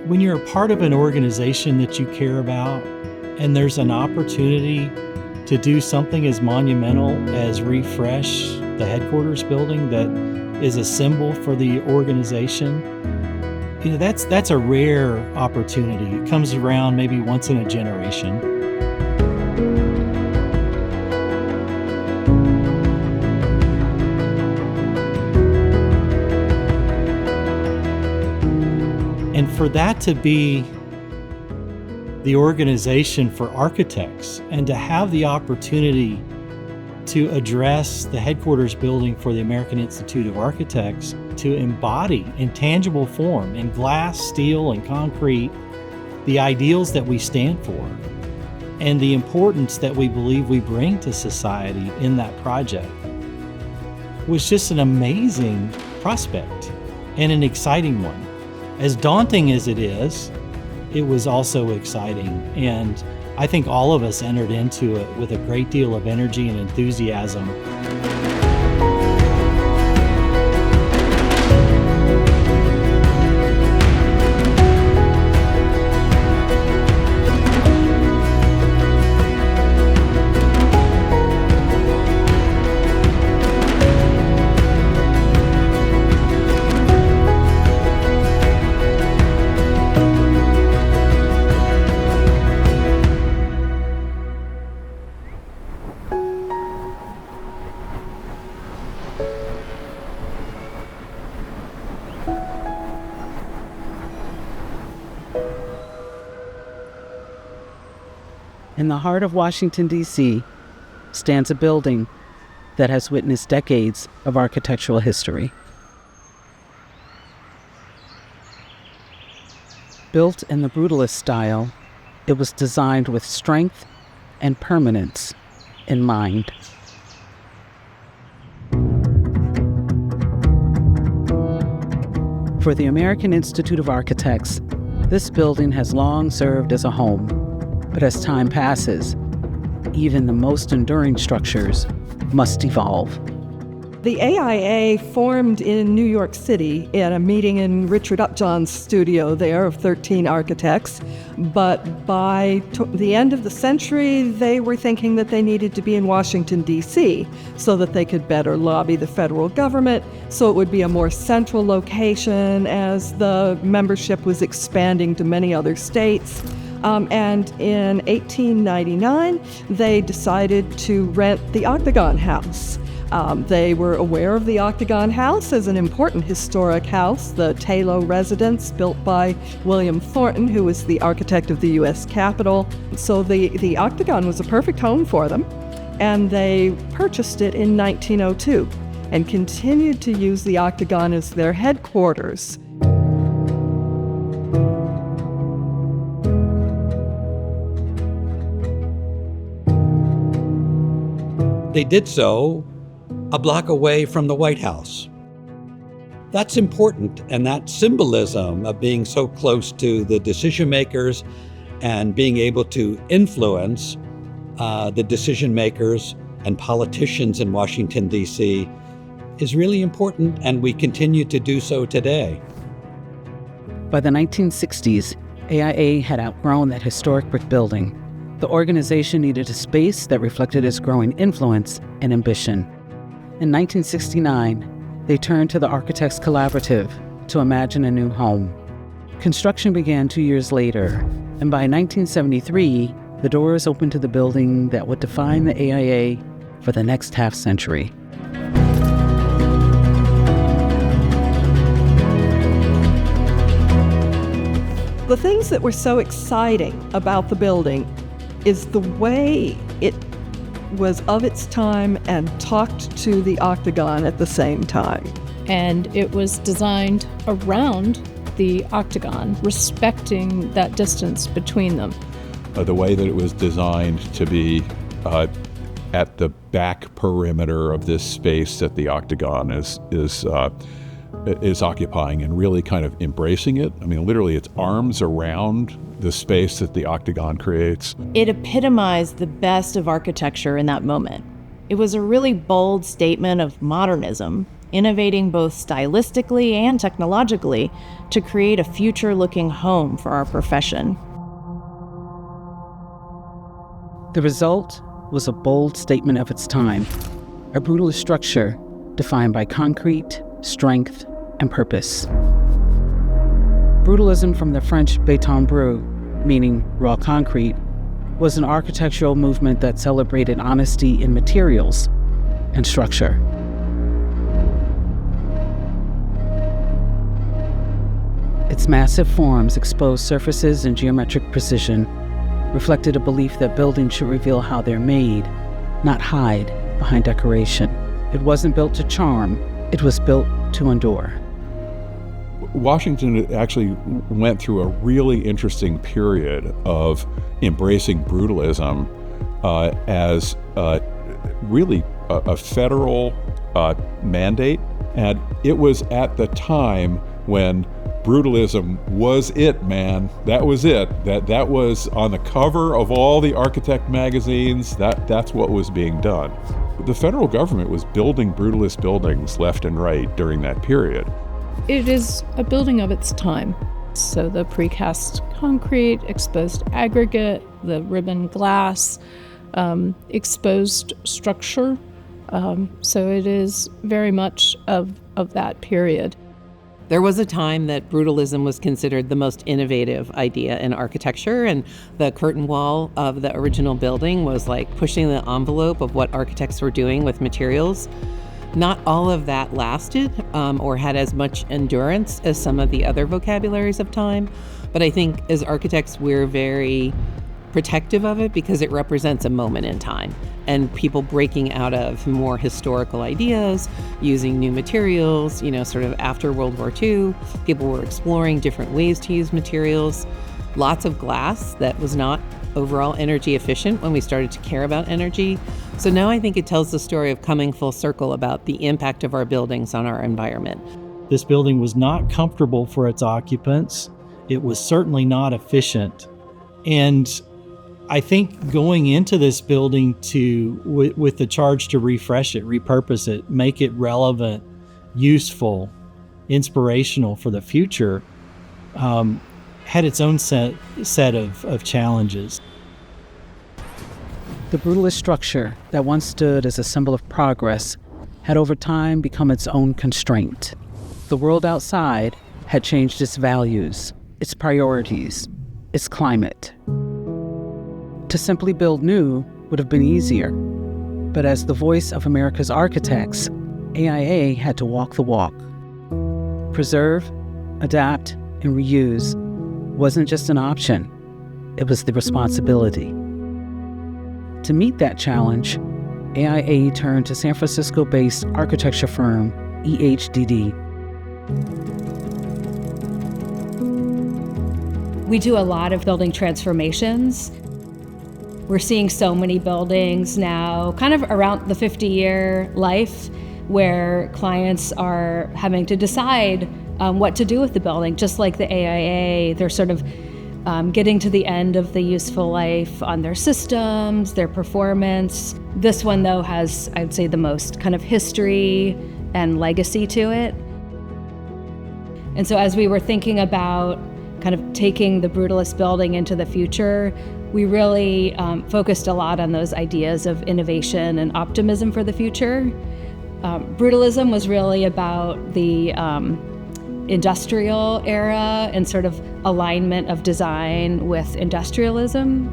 When you're a part of an organization that you care about and there's an opportunity to do something as monumental as refresh the headquarters building that is a symbol for the organization, that's a rare opportunity. It comes around maybe once in a generation. And for that to be the organization for architects and to have the opportunity to address the headquarters building for the American Institute of Architects, to embody in tangible form, in glass, steel, and concrete, the ideals that we stand for and the importance that we believe we bring to society in that project was just an amazing prospect and an exciting one. As daunting as it is, it was also exciting. And I think all of us entered into it with a great deal of energy and enthusiasm. In the heart of Washington, D.C., stands a building that has witnessed decades of architectural history. Built in the Brutalist style, it was designed with strength and permanence in mind. For the American Institute of Architects, this building has long served as a home. But as time passes, even the most enduring structures must evolve. The AIA formed in New York City at a meeting in Richard Upjohn's studio there of 13 architects. But by the end of the century, they were thinking that they needed to be in Washington, D.C. so that they could better lobby the federal government, so it would be a more central location as the membership was expanding to many other states. And in 1899, they decided to rent the Octagon House. They were aware of the Octagon House as an important historic house, the Taylor residence built by William Thornton, who was the architect of the U.S. Capitol. So the Octagon was a perfect home for them, and they purchased it in 1902 and continued to use the Octagon as their headquarters. They did so a block away from the White House. That's important, and that symbolism of being so close to the decision makers and being able to influence the decision makers and politicians in Washington, D.C. is really important, and we continue to do so today. By the 1960s, AIA had outgrown that historic brick building. The organization needed a space that reflected its growing influence and ambition. In 1969, they turned to the Architects Collaborative to imagine a new home. Construction began 2 years later, and by 1973, the doors opened to the building that would define the AIA for the next half-century. The things that were so exciting about the building is the way it was of its time and talked to the Octagon at the same time. And it was designed around the Octagon, respecting that distance between them. The way that it was designed to be at the back perimeter of this space that the Octagon is occupying and really kind of embracing it. I mean, literally its arms around the space that the Octagon creates. It epitomized the best of architecture in that moment. It was a really bold statement of modernism, innovating both stylistically and technologically to create a future-looking home for our profession. The result was a bold statement of its time, a brutalist structure defined by concrete, strength, and purpose. Brutalism, from the French béton brut, meaning raw concrete, was an architectural movement that celebrated honesty in materials and structure. Its massive forms, exposed surfaces, and geometric precision reflected a belief that buildings should reveal how they're made, not hide behind decoration. It wasn't built to charm, it was built to endure. Washington actually went through a really interesting period of embracing brutalism as really a federal mandate. And it was at the time when brutalism was it, man. That was it. That was on the cover of all the architect magazines. That's what was being done. The federal government was building brutalist buildings left and right during that period. It is a building of its time. So the precast concrete, exposed aggregate, the ribbon glass, exposed structure. So it is very much of that period. There was a time that brutalism was considered the most innovative idea in architecture, and the curtain wall of the original building was like pushing the envelope of what architects were doing with materials. Not all of that lasted or had as much endurance as some of the other vocabularies of time, but I think as architects we're very protective of it because it represents a moment in time and people breaking out of more historical ideas, using new materials, sort of after World War II. People were exploring different ways to use materials. Lots of glass that was not overall energy efficient when we started to care about energy. So now I think it tells the story of coming full circle about the impact of our buildings on our environment. This building was not comfortable for its occupants. It was certainly not efficient. And I think going into this building with the charge to refresh it, repurpose it, make it relevant, useful, inspirational for the future, had its own set of challenges. The brutalist structure that once stood as a symbol of progress had over time become its own constraint. The world outside had changed its values, its priorities, its climate. To simply build new would have been easier, but as the voice of America's architects, AIA had to walk the walk. Preserve, adapt, and reuse wasn't just an option, it was the responsibility. To meet that challenge, AIA turned to San Francisco-based architecture firm EHDD. We do a lot of building transformations. We're seeing so many buildings now, kind of around the 50-year life, where clients are having to decide what to do with the building. Just like the AIA, they're sort of getting to the end of the useful life on their systems, their performance. This one, though, has, I'd say, the most kind of history and legacy to it. And so as we were thinking about kind of taking the brutalist building into the future, we really focused a lot on those ideas of innovation and optimism for the future. Brutalism was really about the industrial era and sort of alignment of design with industrialism.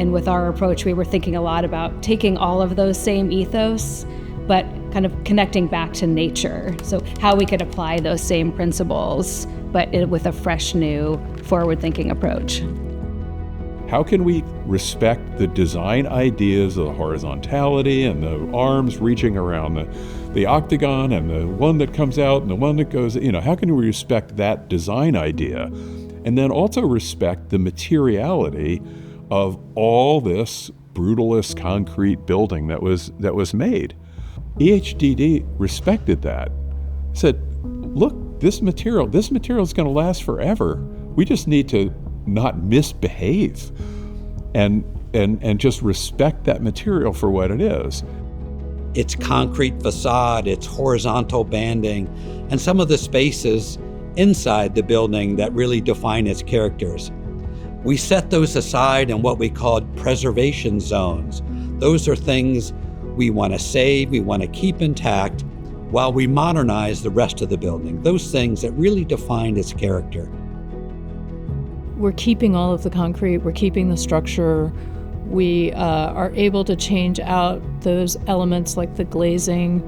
And with our approach, we were thinking a lot about taking all of those same ethos, but kind of connecting back to nature. So how we could apply those same principles, but with a fresh, new, forward-thinking approach. How can we respect the design ideas of the horizontality and the arms reaching around the octagon and the one that comes out and the one that goes, how can we respect that design idea? And then also respect the materiality of all this brutalist concrete building that was made. EHDD respected that. Said, look, this material is going to last forever. We just need to not misbehave and just respect that material for what it is. its concrete facade, its horizontal banding, and some of the spaces inside the building that really define its characters. We set those aside in what we called preservation zones. Those are things we want to save, we want to keep intact, while we modernize the rest of the building. Those things that really define its character. We're keeping all of the concrete, we're keeping the structure. We are able to change out those elements like the glazing.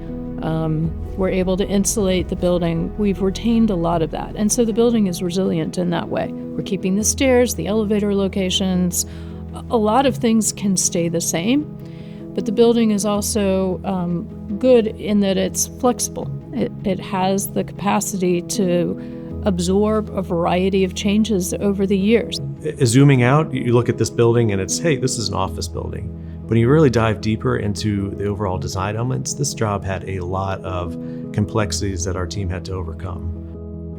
We're able to insulate the building. We've retained a lot of that. And so the building is resilient in that way. We're keeping the stairs, the elevator locations. A lot of things can stay the same, but the building is also good in that it's flexible. It has the capacity to absorb a variety of changes over the years. Zooming out, you look at this building and it's, hey, this is an office building. When you really dive deeper into the overall design elements, this job had a lot of complexities that our team had to overcome.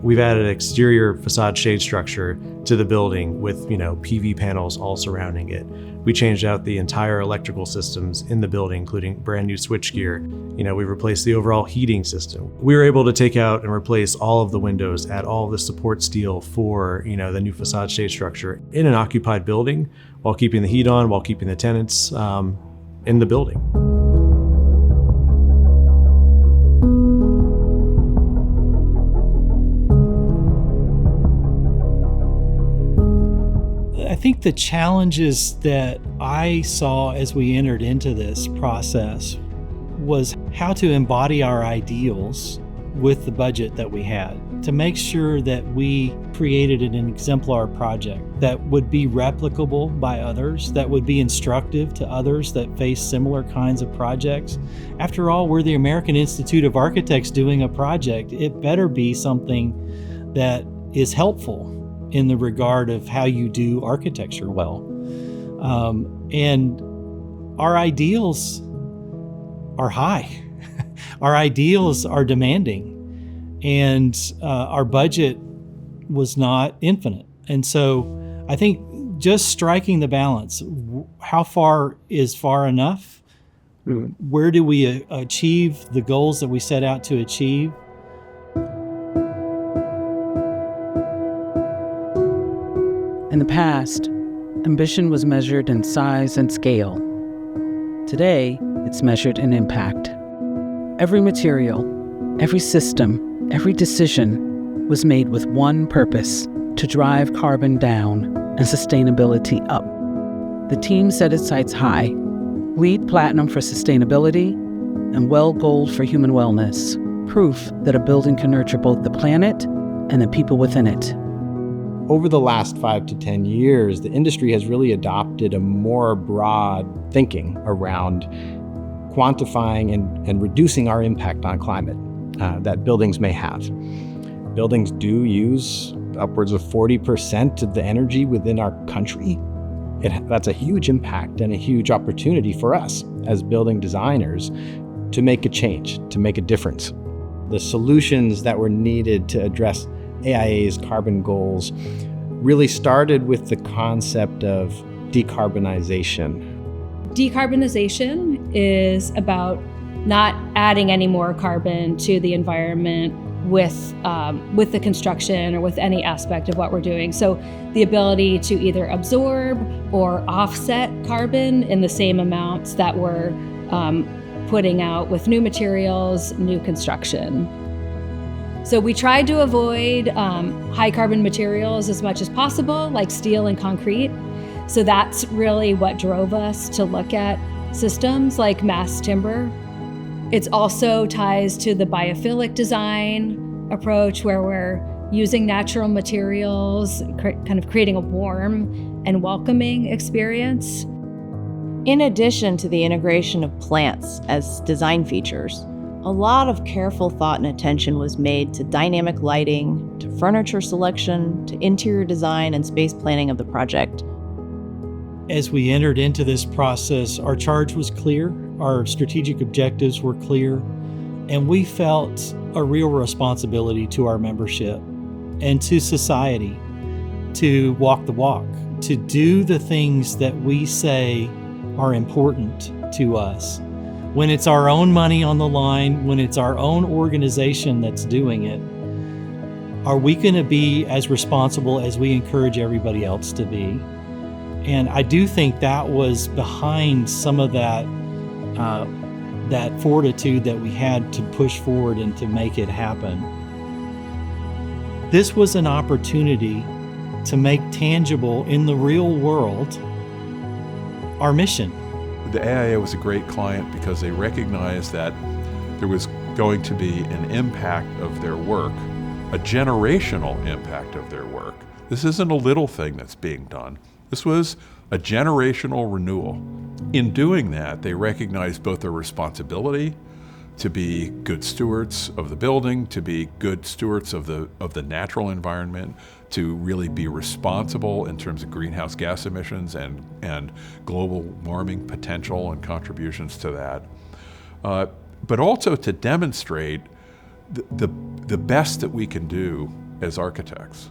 We've added exterior facade shade structure to the building with, PV panels all surrounding it. We changed out the entire electrical systems in the building, including brand new switchgear. We replaced the overall heating system. We were able to take out and replace all of the windows, add all of the support steel for, the new facade shade structure in an occupied building while keeping the heat on, while keeping the tenants in the building. I think the challenges that I saw as we entered into this process was how to embody our ideals with the budget that we had, to make sure that we created an exemplar project that would be replicable by others, that would be instructive to others that face similar kinds of projects. After all, we're the American Institute of Architects doing a project. It better be something that is helpful in the regard of how you do architecture well. And our ideals are high. Our ideals are demanding, and our budget was not infinite. And so I think just striking the balance, how far is far enough? Where do we achieve the goals that we set out to achieve? In the past, ambition was measured in size and scale. Today, it's measured in impact. Every material, every system, every decision was made with one purpose: to drive carbon down and sustainability up. The team set its sights high: LEED Platinum for sustainability and WELL Gold for human wellness, proof that a building can nurture both the planet and the people within it. Over the last 5 to 10 years, the industry has really adopted a more broad thinking around quantifying and reducing our impact on climate that buildings may have. Buildings do use upwards of 40% of the energy within our country. That's a huge impact and a huge opportunity for us as building designers to make a change, to make a difference. The solutions that were needed to address AIA's carbon goals really started with the concept of decarbonization. Decarbonization is about not adding any more carbon to the environment with the construction or with any aspect of what we're doing. So the ability to either absorb or offset carbon in the same amounts that we're putting out with new materials, new construction. So we tried to avoid high carbon materials as much as possible, like steel and concrete. So that's really what drove us to look at systems like mass timber. It also ties to the biophilic design approach, where we're using natural materials, kind of creating a warm and welcoming experience. In addition to the integration of plants as design features, a lot of careful thought and attention was made to dynamic lighting, to furniture selection, to interior design and space planning of the project. As we entered into this process, our charge was clear, our strategic objectives were clear, and we felt a real responsibility to our membership and to society to walk the walk, to do the things that we say are important to us. when it's our own money on the line, when it's our own organization that's doing it, are we going to be as responsible as we encourage everybody else to be? And I do think that was behind some of that fortitude that we had to push forward and to make it happen. This was an opportunity to make tangible in the real world our mission. The AIA was a great client because they recognized that there was going to be an impact of their work, a generational impact of their work. This isn't a little thing that's being done. This was a generational renewal. In doing that, they recognized both their responsibility to be good stewards of the building, to be good stewards of the natural environment, to really be responsible in terms of greenhouse gas emissions and global warming potential and contributions to that, but also to demonstrate the best that we can do as architects.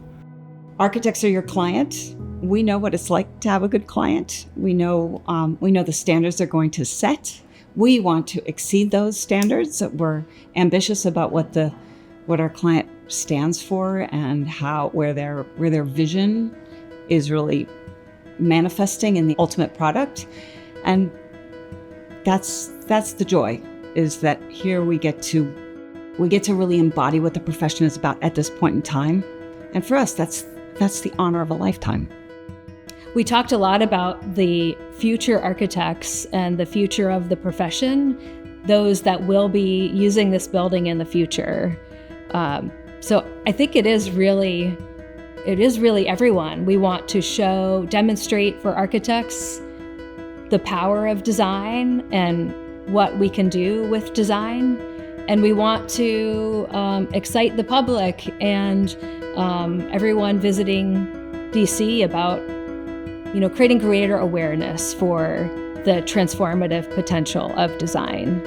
Architects are your client. We know what it's like to have a good client. We know the standards they're going to set. We want to exceed those standards. We're ambitious about what our client stands for and where their vision is really manifesting in the ultimate product. And that's the joy, is that here we get to really embody what the profession is about at this point in time. And for us, that's the honor of a lifetime. We talked a lot about the future architects and the future of the profession, those that will be using this building in the future. So I think it is really everyone. We want to demonstrate for architects the power of design and what we can do with design. And we want to excite the public and everyone visiting DC about creating greater awareness for the transformative potential of design.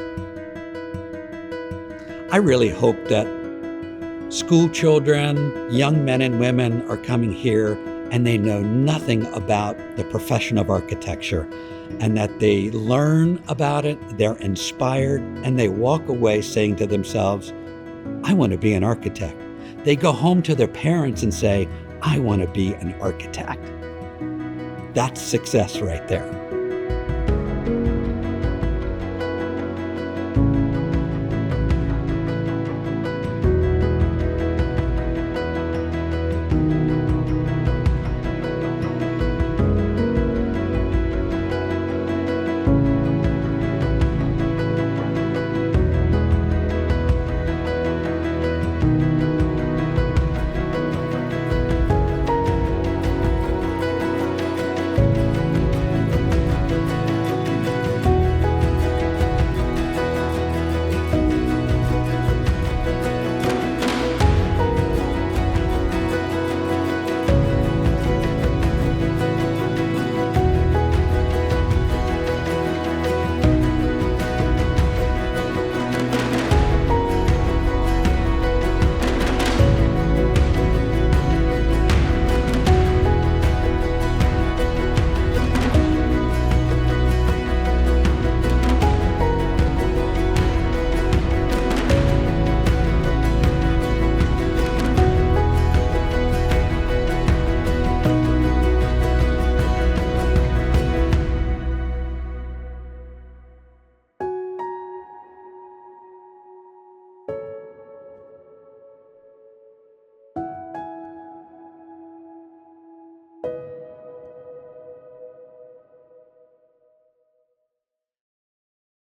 I really hope that school children, young men and women are coming here and they know nothing about the profession of architecture, and that they learn about it, they're inspired, and they walk away saying to themselves, I want to be an architect. They go home to their parents and say, I want to be an architect. That's success right there.